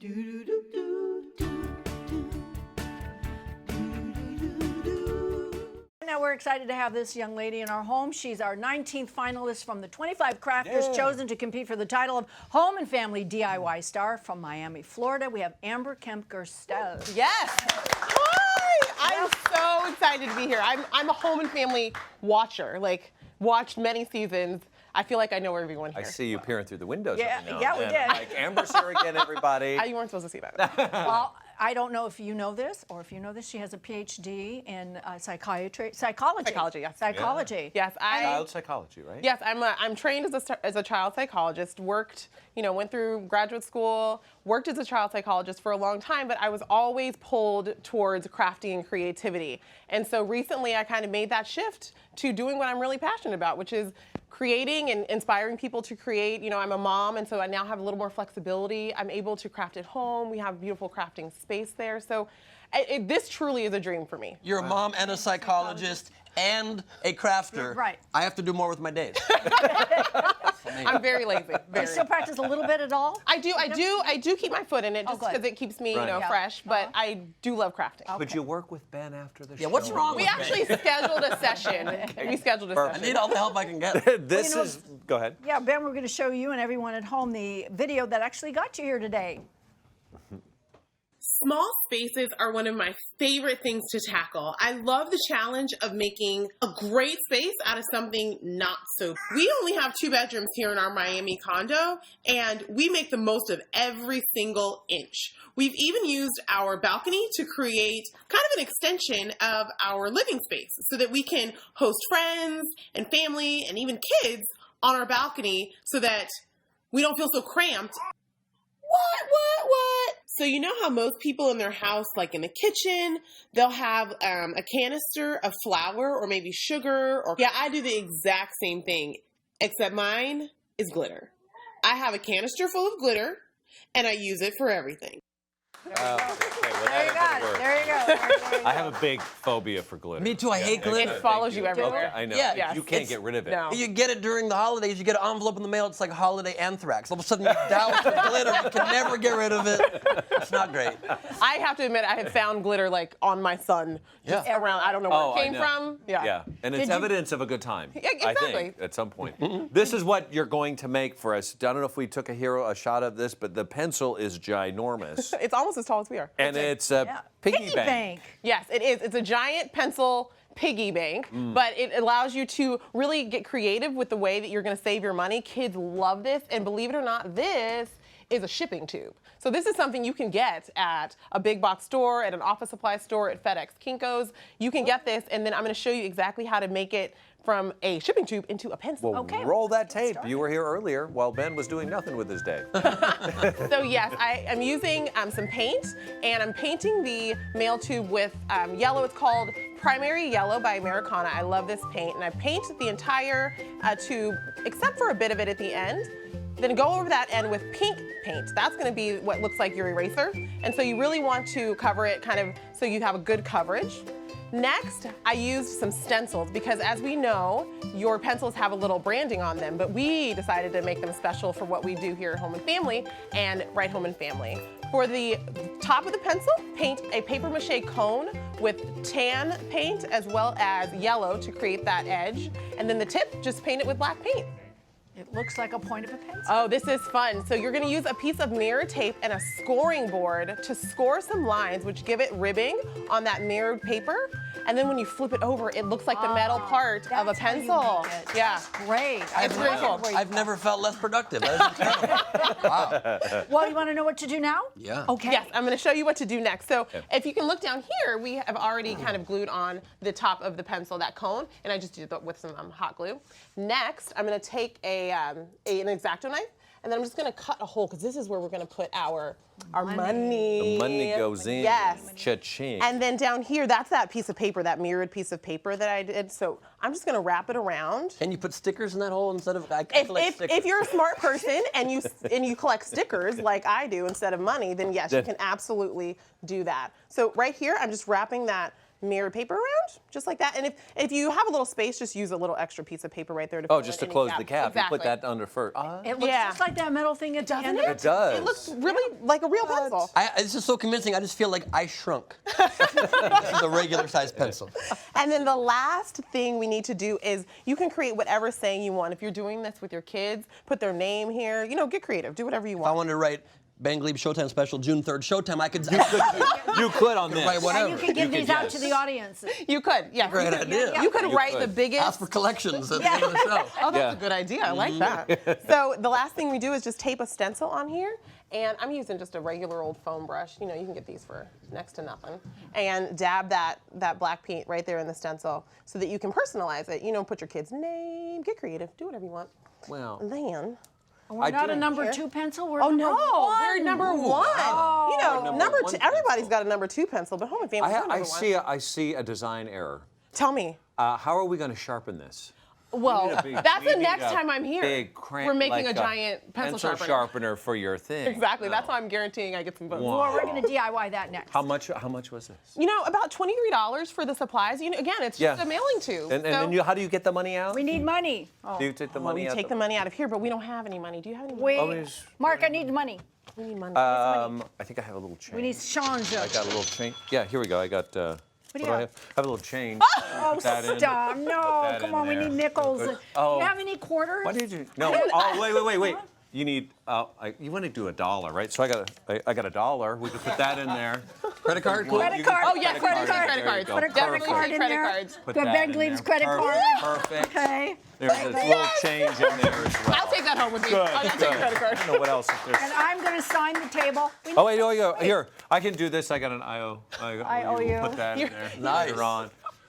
Now we're excited to have this young lady in our home. She's our 19th finalist from the 25 crafters chosen to compete for the title of Home and Family DIY Star from Miami, Florida. We have Amber Kemp-Gerstel. Yes. Hi. I'm so excited to be here. I'm a home and family watcher. Like, watched many seasons. I feel like I know everyone here. I see you peering through the windows. Yeah, every now yeah, and we then. did. Like, Amber's here again, everybody. You weren't supposed to see that. Well, I don't know if you know this or if you know this. She has a PhD in psychology. Psychology, yes. Psychology. Yes, Child psychology, right? Yes, I'm trained as a child psychologist. Worked, went through graduate school. Worked as a child psychologist for a long time, but I was always pulled towards crafting and creativity. And so recently, I kind of made that shift to doing what I'm really passionate about, which is creating and inspiring people to create. I'm a mom, and so I now have a little more flexibility. I'm able to craft at home. We have a beautiful crafting space there. So this truly is a dream for me. You're a mom and a psychologist and a crafter. Right. I have to do more with my days. I'm very lazy. Do you Very. still practice a little bit at all? I do keep my foot in it just good. because it keeps me, Right. fresh. But I do love crafting. Could you work with Ben after the show? Yeah, what's wrong We with actually me? scheduled a session. We scheduled a I session. need all the help I can get. This is. Go ahead. Yeah, Ben, we're going to show you and everyone at home the video that actually got you here today. Small spaces are one of my favorite things to tackle. I love the challenge of making a great space out of something not so. We only have 2 bedrooms here in our Miami condo, and we make the most of every single inch. We've even used our balcony to create kind of an extension of our living space so that we can host friends and family and even kids on our balcony so that we don't feel so cramped. What? So you know how most people in their house, like in the kitchen, they'll have a canister of flour or maybe sugar or... Yeah, I do the exact same thing, except mine is glitter. I have a canister full of glitter, and I use it for everything. There you go. I have a big phobia for glitter. Me too, I hate glitter. It follows you everywhere. I know. Yeah. You can't It's- get rid of it. No. You get it during the holidays, you get an envelope in the mail, it's like holiday anthrax. All of a sudden you're doused with glitter, you can never get rid of it. It's not great. I have to admit, I have found glitter like on my son just around. I don't know where Oh, it I came know. from. Yeah, and it's evidence of a good time. Yeah, I exactly. think at some point. This is what you're going to make for us. I don't know if we took a shot of this, but the pencil is ginormous, It's almost as tall as we are. and it's a piggy bank. Yes, it is. It's a giant pencil piggy bank, but it allows you to really get creative with the way that you're going to save your money. Kids love this, and believe it or not, this is a shipping tube. So this is something you can get at a big box store, at an office supply store, at FedEx, Kinko's. You can get this, and then I'm going to show you exactly how to make it from a shipping tube into a pencil. Well, Okay, roll that let's get tape. started. You were here earlier while Ben was doing nothing with his day. So yes, I am using some paint, and I'm painting the mail tube with yellow. It's called Primary Yellow by Americana. I love this paint, and I paint the entire tube, except for a bit of it at the end. Then go over that end with pink paint. That's gonna be what looks like your eraser. And so you really want to cover it kind of so you have a good coverage. Next, I used some stencils because as we know, your pencils have a little branding on them, but we decided to make them special for what we do here at Home and Family and Write Home and Family. For the top of the pencil, paint a paper mache cone with tan paint as well as yellow to create that edge. And then the tip, just paint it with black paint. It looks like a point of a pencil. Oh, this is fun. So you're gonna use a piece of mirror tape and a scoring board to score some lines, which give it ribbing on that mirrored paper. And then when you flip it over, it looks like the metal part of a That's how you pencil. make it. Yeah. Great. It's really cool. I've never felt less productive. That is incredible. Wow. Well, you want to know what to do now? Yeah. Okay. Yes, I'm gonna show you what to do next. So if you can look down here, we have already kind of glued on the top of the pencil, that cone, and I just did that with some hot glue. Next, I'm gonna take an X-Acto knife, and then I'm just gonna cut a hole, because this is where we're gonna put our money. The money goes in. Yes. Cha-ching. And then down here, that's that piece of paper, that mirrored piece of paper that I did. So I'm just gonna wrap it around. Can you put stickers in that hole instead of, I collect stickers. If you're a smart person and you collect stickers like I do instead of money, then yes, you can absolutely do that. So right here, I'm just wrapping that mirrored paper around, just like that. And if you have a little space, just use a little extra piece of paper right there to fill just to in any close the cap. Exactly. You put that under first. It looks just like that metal thing at the end of It does. It looks really like a real pencil. This is so convincing. I just feel like I shrunk. This is a regular size pencil. And then the last thing we need to do is you can create whatever saying you want. If you're doing this with your kids, put their name here. You know, get creative. Do whatever you If I want. wanted to write Ben Glebe Showtime special, June 3rd, Showtime, I could. You could on this. Write whatever. And you can give these out to the audience. You could, yes. Great idea. You could write could. the biggest. Ask for collections at the end of the show. Oh, that's Yeah. a good idea. I like that. So the last thing we do is just tape a stencil on here. And I'm using just a regular old foam brush. You know, you can get these for next to nothing. And dab that black paint right there in the stencil so that you can personalize it. You know, put your kid's name, get creative, do whatever you want. Well, And then, We're not do a number here. 2 pencil. We're oh number no, 1. we're number 1. You know, Number number 1 2, everybody's pencil. got a number 2 pencil, but Home and Family is number 1. I see a design error. Tell me. How are we going to sharpen this? Well, that's We the need next a time I'm here. Big crank, We're making like a giant pencil sharpener for your thing. Exactly. That's why I'm guaranteeing I get some votes. Wow. Well, we're going to DIY that next. How much was this? You know, about $23 for the supplies. You know, again, it's just a mailing tube. And then how do you get the money out? We need money. Do you take the money we out? take the money out of here, but we don't have any money. Do you have any money? Wait, Always- Mark, I need money. We need money. I think I have a little change. We need Sean's. I got a little change. Yeah, here we go. I got. What do do you I have? have? I have a little change. Oh, Put that in. stop. No, that come in on, we there. need nickels. Good. Do Oh. you have any quarters? What did you? No. Oh, wait. You need. You want to do $1, right? So I got $1. We could put that in there. Credit card? Well, Credit you can card. put Oh, yes, credit we card. take credit cards. There you go. Put a credit Definitely card take in credit there. cards. Put Go that Ben in Glebe's there. credit card. Perfect. Okay. There's this little change in there as well. I'll take that home with me. Good, I'll take good. a credit card. I don't know what else. If there's... And I'm going to sign the table. Oh wait, here. I can do this. I got an IO. IOU. Put that in there. Nice. Later on.